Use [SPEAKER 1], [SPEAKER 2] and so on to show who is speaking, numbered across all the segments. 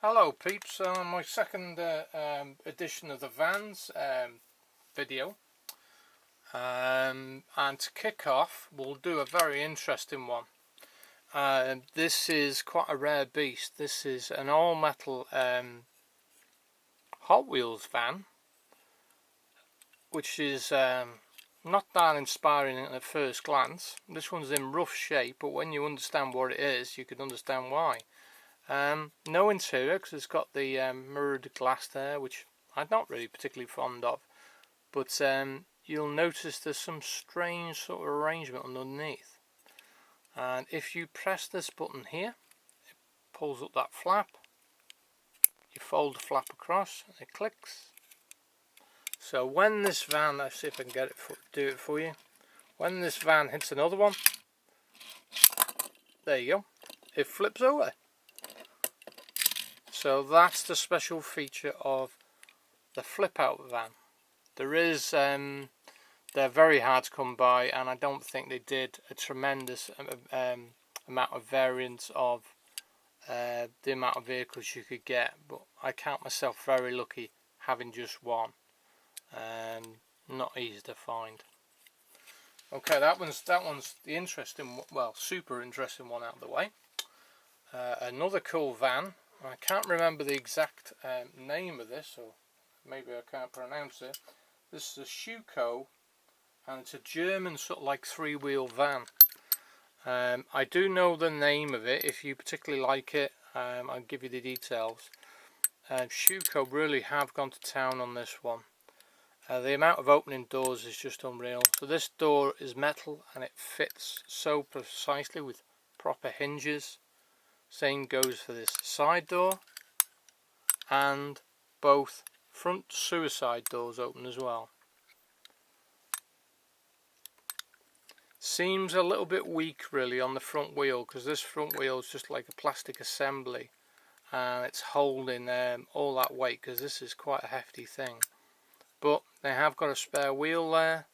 [SPEAKER 1] Hello peeps, my second edition of the Vans video, and to kick off we'll do a very interesting one. This is quite a rare beast. This is an all metal Hot Wheels van, which is not that inspiring at first glance. This one's in rough shape, but when you understand what it is you can understand why. No interior, because it's got the mirrored glass there, which I'm not really particularly fond of, but you'll notice there's some strange sort of arrangement underneath, and if you press this button here it pulls up that flap, you fold the flap across and it clicks. So when this van, let's see if I can do it for you, when this van hits another one, there you go, it flips over. So that's the special feature of the flip out van. There is, they're very hard to come by, and I don't think they did a tremendous amount of variants of the amount of vehicles you could get, but I count myself very lucky having just one. Not easy to find. Okay, that one's the interesting, well, super interesting one out of the way. Another cool van. I can't remember the exact name of this, or maybe I can't pronounce it. This is a Schuco, and it's a German sort of like three-wheel van. I do know the name of it. If you particularly like it, I'll give you the details. Schuco really have gone to town on this one. The amount of opening doors is just unreal. So this door is metal and it fits so precisely with proper hinges. Same goes for this side door, and both front suicide doors open as well. Seems a little bit weak really on the front wheel, because this front wheel is just like a plastic assembly, and it's holding all that weight, because this is quite a hefty thing. But they have got a spare wheel there.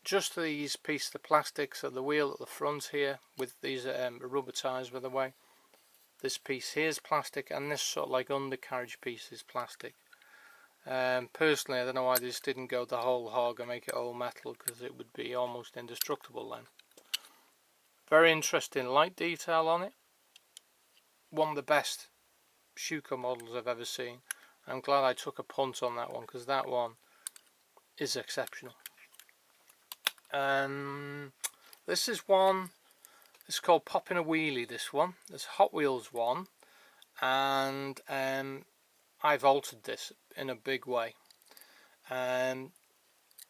[SPEAKER 1] Just these pieces of plastic, so the wheel at the front here with these rubber tyres, by the way. This piece here is plastic, and this sort of like undercarriage piece is plastic. Personally, I don't know why this didn't go the whole hog and make it all metal, because it would be almost indestructible then. Very interesting light detail on it. One of the best Schuco models I've ever seen. I'm glad I took a punt on that one, because that one is exceptional. This is one, it's called Popping a Wheelie, this one. There's Hot Wheels one, and I've altered this in a big way.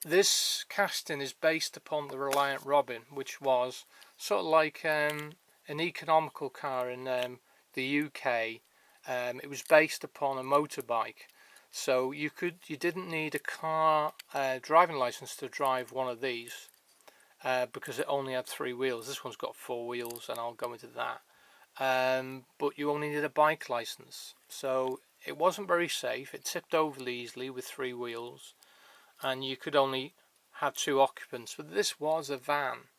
[SPEAKER 1] This casting is based upon the Reliant Robin, which was sort of like an economical car in the UK. It was based upon a motorbike. So you didn't need a car driving license to drive one of these, because it only had 3 wheels. This one's got 4 wheels, and I'll go into that. But you only need a bike license, so it wasn't very safe. It tipped over easily with 3 wheels, and you could only have 2 occupants. But this was a van,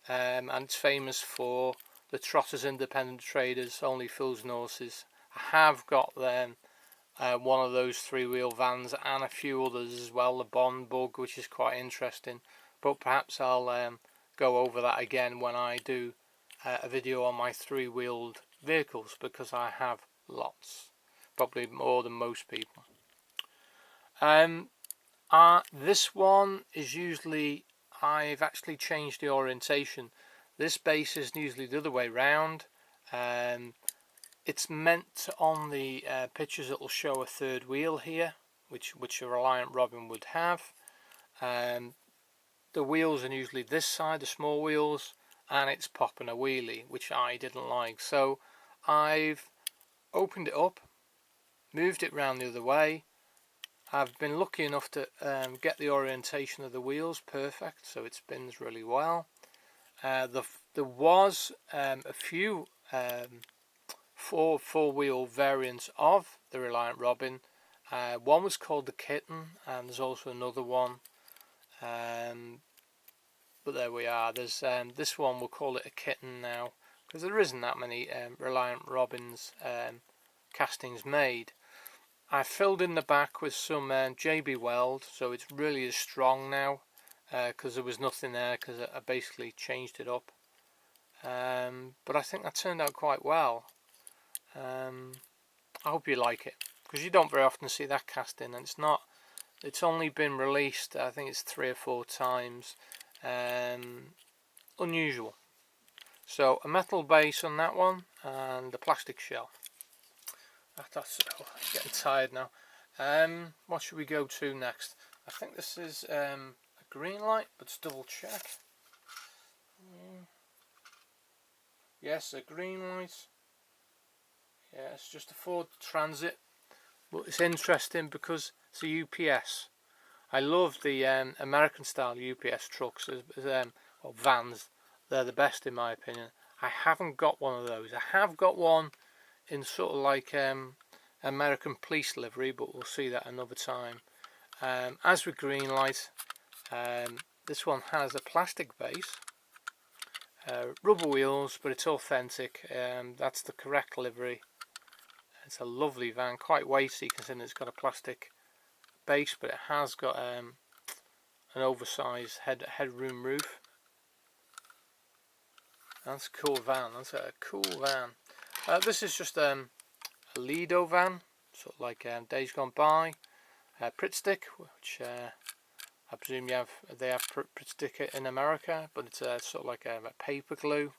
[SPEAKER 1] and it's famous for the Trotters Independent Traders, Only Fools and Horses. I have got them. One of those 3-wheel vans, and a few others as well, the Bond Bug, which is quite interesting, but perhaps I'll go over that again when I do a video on my 3-wheeled vehicles, because I have lots, probably more than most people. This one is usually, I've actually changed the orientation. This base is usually the other way round. It's meant on the pictures, it will show a 3rd wheel here, which a Reliant Robin would have. The wheels are usually this side, the small wheels, and it's popping a wheelie, which I didn't like. So I've opened it up, moved it round the other way. I've been lucky enough to get the orientation of the wheels perfect, so it spins really well. There was a few four-wheel variants of the Reliant Robin. One was called the Kitten, and there's also another one. But there we are. There's this one, we'll call it a Kitten now, because there isn't that many Reliant Robins castings made. I filled in the back with some JB Weld, so it really is strong now, because there was nothing there because I basically changed it up. But I think that turned out quite well. I hope you like it, because you don't very often see that casting, and it's only been released, I think it's 3 or 4 times. Unusual. So a metal base on that one and a plastic shell. That's getting tired now. What should we go to next? I think this is a Greenlight, but let's double check. Yes, a Greenlight. Yeah, it's just a Ford Transit, but it's interesting because it's a UPS. I love the American style UPS trucks, or vans. They're the best in my opinion. I haven't got one of those. I have got one in sort of like American police livery, but we'll see that another time. As with Greenlight, this one has a plastic base, rubber wheels, but it's authentic. That's the correct livery. It's a lovely van, quite weighty considering it's got a plastic base, but it has got an oversized headroom roof. That's a cool van. That's a cool van. This is just a Lido van, sort of like days gone by. Pritt stick, which I presume they have Pritt stick in America, but it's sort of like a paper glue.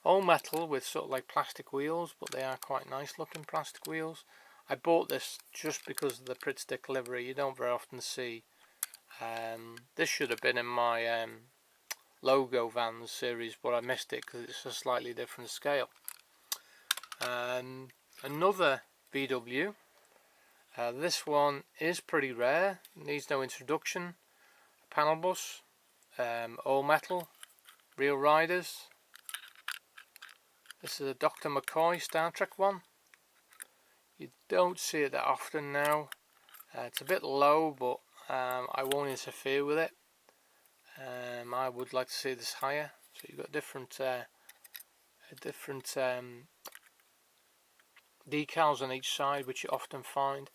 [SPEAKER 1] All metal with sort of like plastic wheels, but they are quite nice looking plastic wheels. I bought this just because of the Pritt stick livery. You don't very often see. This should have been in my logo vans series, but I missed it because it's a slightly different scale. Another VW. This one is pretty rare, needs no introduction. Panel bus, all metal, real riders. This is a Dr. McCoy Star Trek one. You don't see it that often now. It's a bit low, but I won't interfere with it. I would like to see this higher. So you've got different decals on each side, which you often find.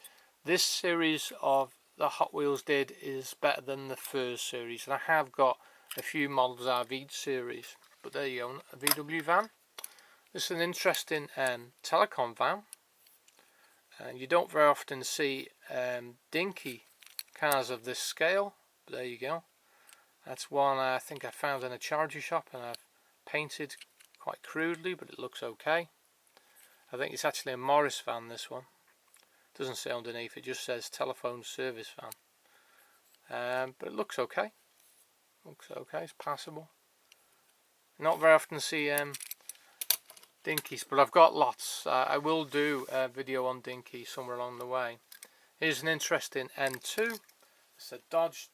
[SPEAKER 1] This series of the Hot Wheels did is better than the first series, and I have got a few models out of each series. But there you go, a VW van. This is an interesting telecom van. You don't very often see dinky cars of this scale, but there you go. That's one I think I found in a charity shop, and I've painted quite crudely, but it looks okay. I think it's actually a Morris van, this one. It doesn't say underneath, it just says telephone service van. But it looks okay. Looks okay, it's passable. Not very often see dinkies, but I've got lots. I will do a video on dinky somewhere along the way. Here's an interesting N2. It's a Dodge.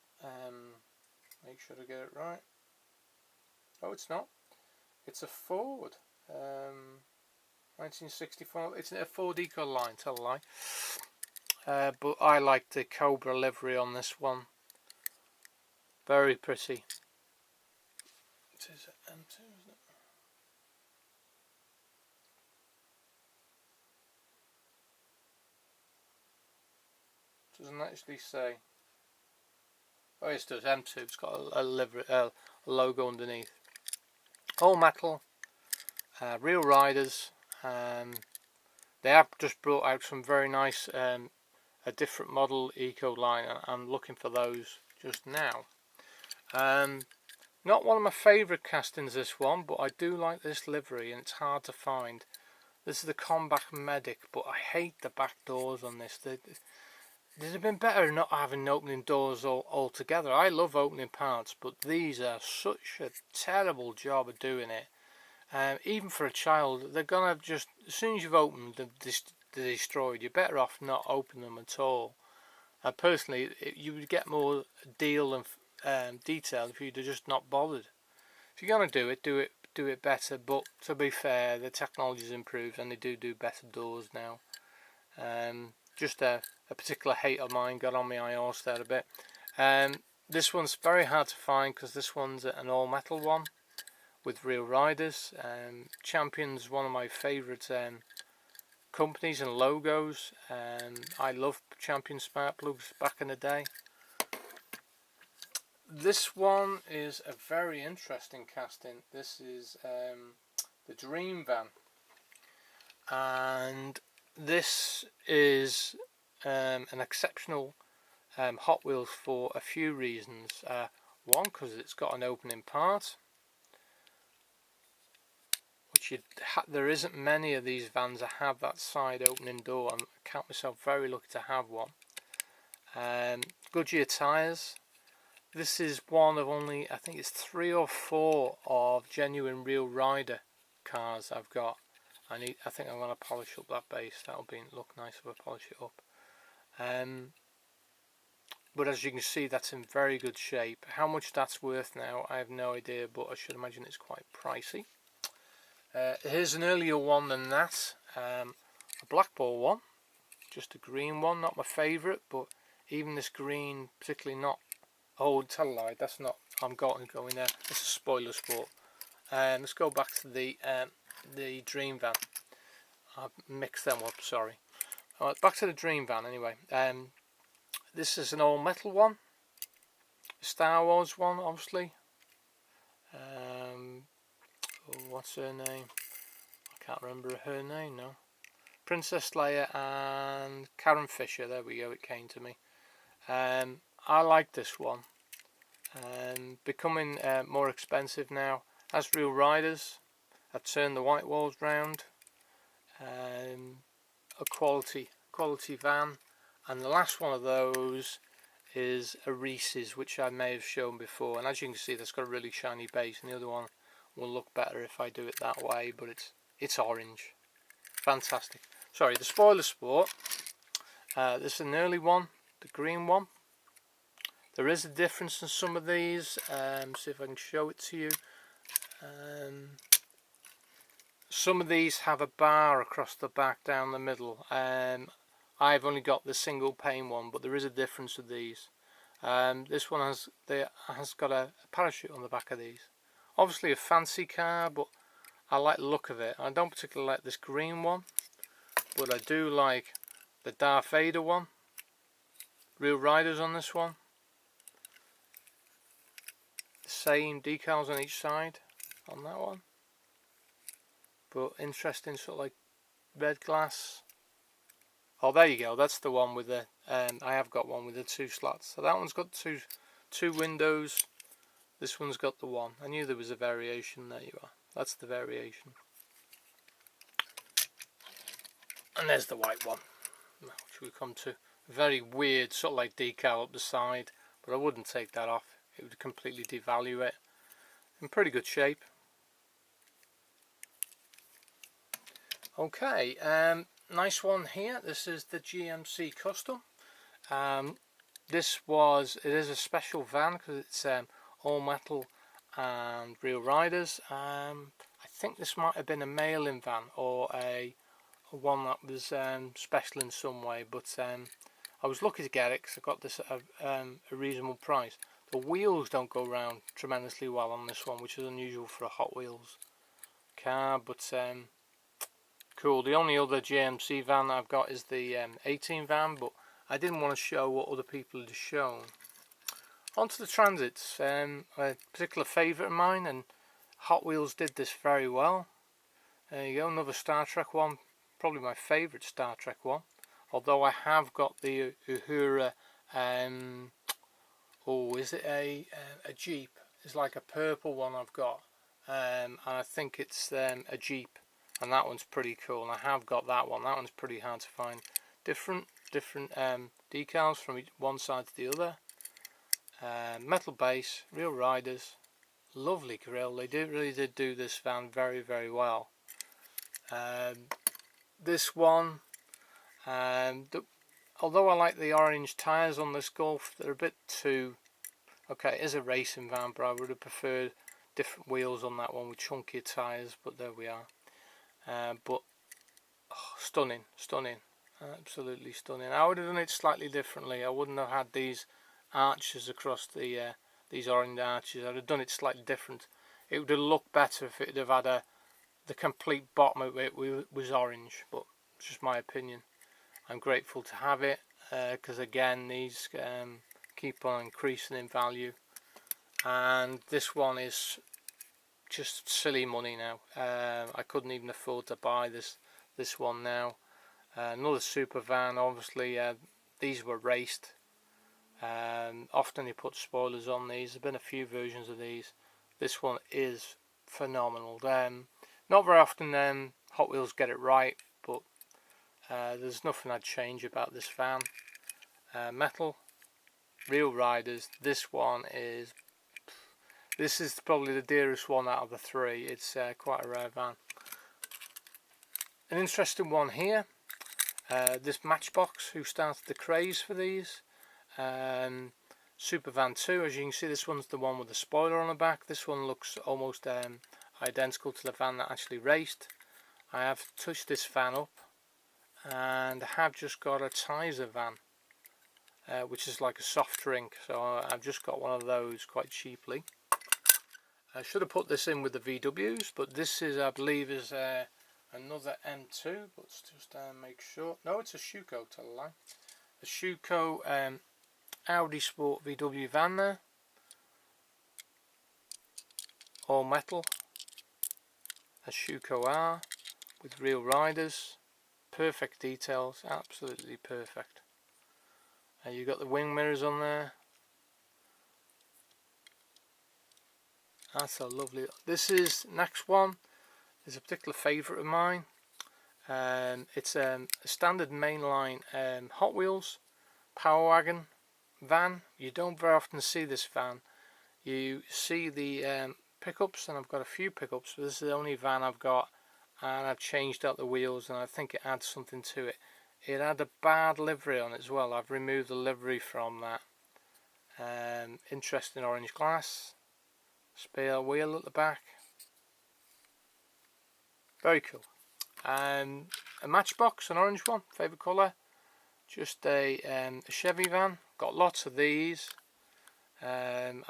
[SPEAKER 1] Make sure to get it right. Oh, it's not. It's a Ford. 1964. It's a Ford Ecoline. Tell a lie. But I like the Cobra livery on this one. Very pretty. It is an N2, isn't it? Doesn't actually say. Oh yes, it does. M2. It's got a livery, a logo underneath. All metal, real riders. They have just brought out some very nice, a different model Eco line. I'm looking for those just now. Not one of my favourite castings, this one, but I do like this livery, and it's hard to find. This is the Combat Medic, but I hate the back doors on this. They'd have been better not having opening doors altogether. I love opening parts, but these are such a terrible job of doing it. Even for a child, they're gonna just, as soon as you've opened them, they're destroyed. You're better off not opening them at all. Personally, you would get more deal and detail if you'd have just not bothered. If you're gonna do it better. But to be fair, the technology's improved and they do better doors now. Just a particular hate of mine got on my horse there a bit. This one's very hard to find because this one's an all metal one, with Real Riders. Champion's one of my favourite companies and logos. I love Champion spark plugs back in the day. This one is a very interesting casting. This is the Dream Van, and this is an exceptional Hot Wheels for a few reasons. One, because it's got an opening part, which there isn't many of these vans that have that side opening door. I count myself very lucky to have one. Goodyear tyres. This is one of only, I think it's 3 or 4 of genuine Real Rider cars I've got. I think I'm going to polish up that base. That'll look nice if I polish it up. But as you can see, that's in very good shape. How much that's worth now, I have no idea, but I should imagine it's quite pricey. Here's an earlier one than that, a blackball one, just a green one, not my favourite, but even this green, particularly not. Oh, tell a lie, that's not. I'm going there. It's a spoiler sport. Let's go back to the Dream Van. I've mixed them up. Sorry. Alright, back to the Dream Van anyway. This is an all metal one, a Star Wars one, obviously. What's her name? I can't remember her name now. Princess Leia and Karen Fisher. There we go. It came to me. I like this one. Becoming more expensive now. As Real Riders, I've turned the white walls round. A quality van, and the last one of those is a Reese's, which I may have shown before. And as you can see, that's got a really shiny base, and the other one will look better if I do it that way. But it's orange. Fantastic. Sorry, the spoiler sport. This is an early one, the green one. There is a difference in some of these. See if I can show it to you. Some of these have a bar across the back down the middle. I've only got the single pane one, but there is a difference with these. This one has got a parachute on the back of these. Obviously a fancy car, but I like the look of it. I don't particularly like this green one, but I do like the Darth Vader one. Real Riders on this one. The same decals on each side on that one. But interesting, sort of like red glass. Oh, there you go. That's the one with the. I have got one with the 2 slots. So that one's got two windows. This one's got the one. I knew there was a variation. There you are. That's the variation. And there's the white one, which we come to. Very weird, sort of like decal up the side, but I wouldn't take that off. It would completely devalue it. In pretty good shape. Okay, nice one here. This is the GMC Custom. It is a special van because it's all metal and Real Riders. I think this might have been a mail-in van or a one that was special in some way, but I was lucky to get it because I got this at a reasonable price. The wheels don't go round tremendously well on this one, which is unusual for a Hot Wheels car, but cool. The only other GMC van that I've got is the 18 van, but I didn't want to show what other people had shown. Onto the Transits, a particular favourite of mine, and Hot Wheels did this very well. There you go, another Star Trek one, probably my favourite Star Trek one. Although I have got the Uhura, is it a Jeep? It's like a purple one I've got, and I think it's a Jeep. And that one's pretty cool, and I have got that one. That one's pretty hard to find. Different decals from one side to the other. Metal base, Real Riders, lovely grille. They really did do this van very, very well. This one, although I like the orange tyres on this Golf, they're a bit too. Okay, it is a racing van, but I would have preferred different wheels on that one with chunkier tyres. But there we are. But stunning, absolutely stunning. I would have done it slightly differently. I wouldn't have had these arches across the these orange arches. I'd have done it slightly different. it would have looked better if it had had the complete bottom of it was orange, but it's just my opinion. I'm grateful to have it, because again, these keep on increasing in value, and this one is just silly money now. I couldn't even afford to buy this one now. Another super van. Obviously these were raced. Often you put spoilers on these. There's been a few versions of these. This one is phenomenal. Not very often Hot Wheels get it right, but there's nothing I'd change about this van. Metal, real riders. This is probably the dearest one out of the three. It's quite a rare van. An interesting one here. This Matchbox, who started the craze for these. Super Van 2, as you can see, this one's the one with the spoiler on the back. This one looks almost identical to the van that actually raced. I have touched this van up and have just got a Tizer van, which is like a soft drink, so I've just got one of those quite cheaply. I should have put this in with the VWs, but this is, I believe, is another M2, but let's just make sure. No, it's a Schuco, tell a lie. A Schuco Audi Sport VW van there, all metal, a Schuco R with real riders, perfect details, absolutely perfect. You've got the wing mirrors on there. That's a lovely. This is next one is a particular favourite of mine. It's a standard mainline Hot Wheels Power Wagon van. You don't very often see this van. You see the pickups, and I've got a few pickups, but this is the only van I've got, and I've changed out the wheels, and I think it adds something to it. It had a bad livery on it as well. I've removed the livery from that. Interesting orange glass, spare wheel at the back, very cool. A Matchbox, an orange one, favourite colour. Just a Chevy van. Got lots of these. I'm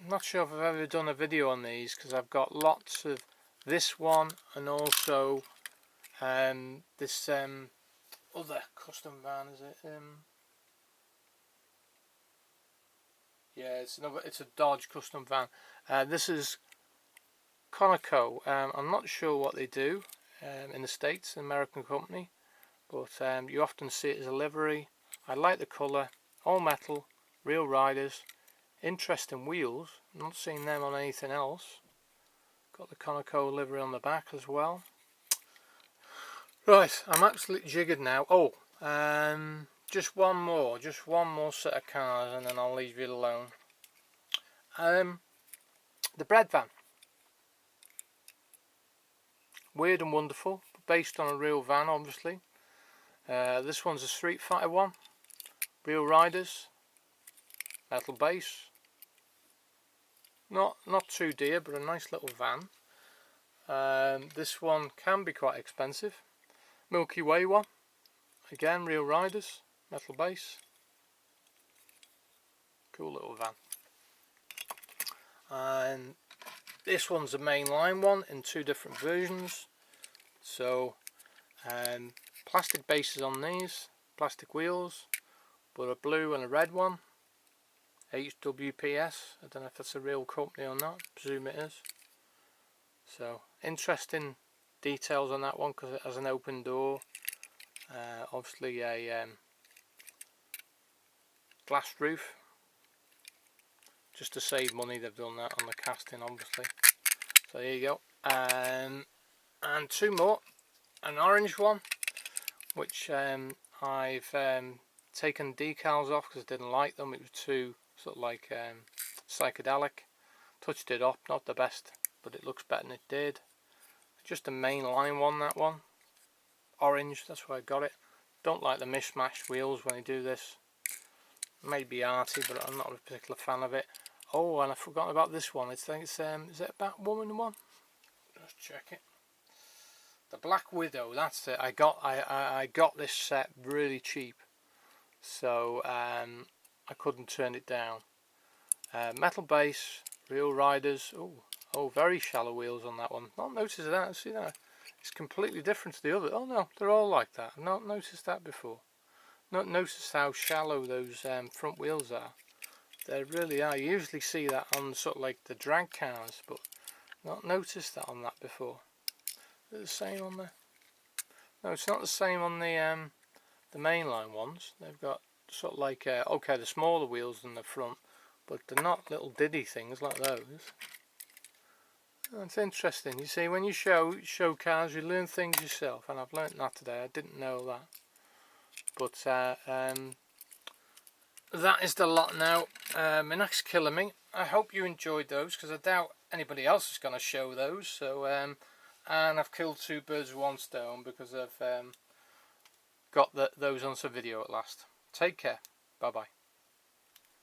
[SPEAKER 1] not sure if I've ever done a video on these, because I've got lots of this one and also this other custom van. Is it? Yeah, it's a Dodge custom van. This is Conoco. I'm not sure what they do in the States, an American company, but you often see it as a livery. I like the colour, all metal, real riders, interesting wheels. I'm not seeing them on anything else. Got the Conoco livery on the back as well. Right, I'm absolutely jiggered now. Oh, just one more set of cars, and then I'll leave you alone. The bread van. Weird and wonderful, but based on a real van, obviously. This one's a Street Fighter one. Real riders. Metal base. Not too dear, but a nice little van. This one can be quite expensive. Milky Way one. Again, real riders. Metal base. Cool little van. And this one's a mainline one in two different versions. So plastic bases on these, plastic wheels, but a blue and a red one. HWPS, I don't know if that's a real company or not, I presume it is. So interesting details on that one, because it has an open door. Obviously a glass roof. Just to save money, they've done that on the casting, obviously. So there you go. And two more. An orange one, which I've taken decals off because I didn't like them. It was too sort of like psychedelic. Touched it up, not the best, but it looks better than it did. Just a mainline one, that one. Orange, that's why I got it. Don't like the mismatched wheels when they do this. Maybe arty, but I'm not a particular fan of it. Oh, and I forgot about this one. I think it's is it a Batwoman one? Just check it. The Black Widow. That's it. I got this set really cheap, so I couldn't turn it down. Metal base, real riders. Oh, Oh, very shallow wheels on that one. Not noticed that. See that? It's completely different to the other. Oh no, they're all like that. I've not noticed that before. Not noticed how shallow those front wheels are. They really are. You usually see that on sort of like the drag cars, but not noticed that on that before. Is it the same on the? No, it's not the same on the mainline ones. They've got sort of like okay, the smaller wheels than the front, but they're not little diddy things like those. Oh, it's interesting. You see, when you show cars, you learn things yourself, and I've learnt that today. I didn't know that. But that is the lot now. My next killing me. I hope you enjoyed those, because I doubt anybody else is going to show those. So and I've killed two birds with one stone, because I've got those on some video at last. Take care. Bye bye.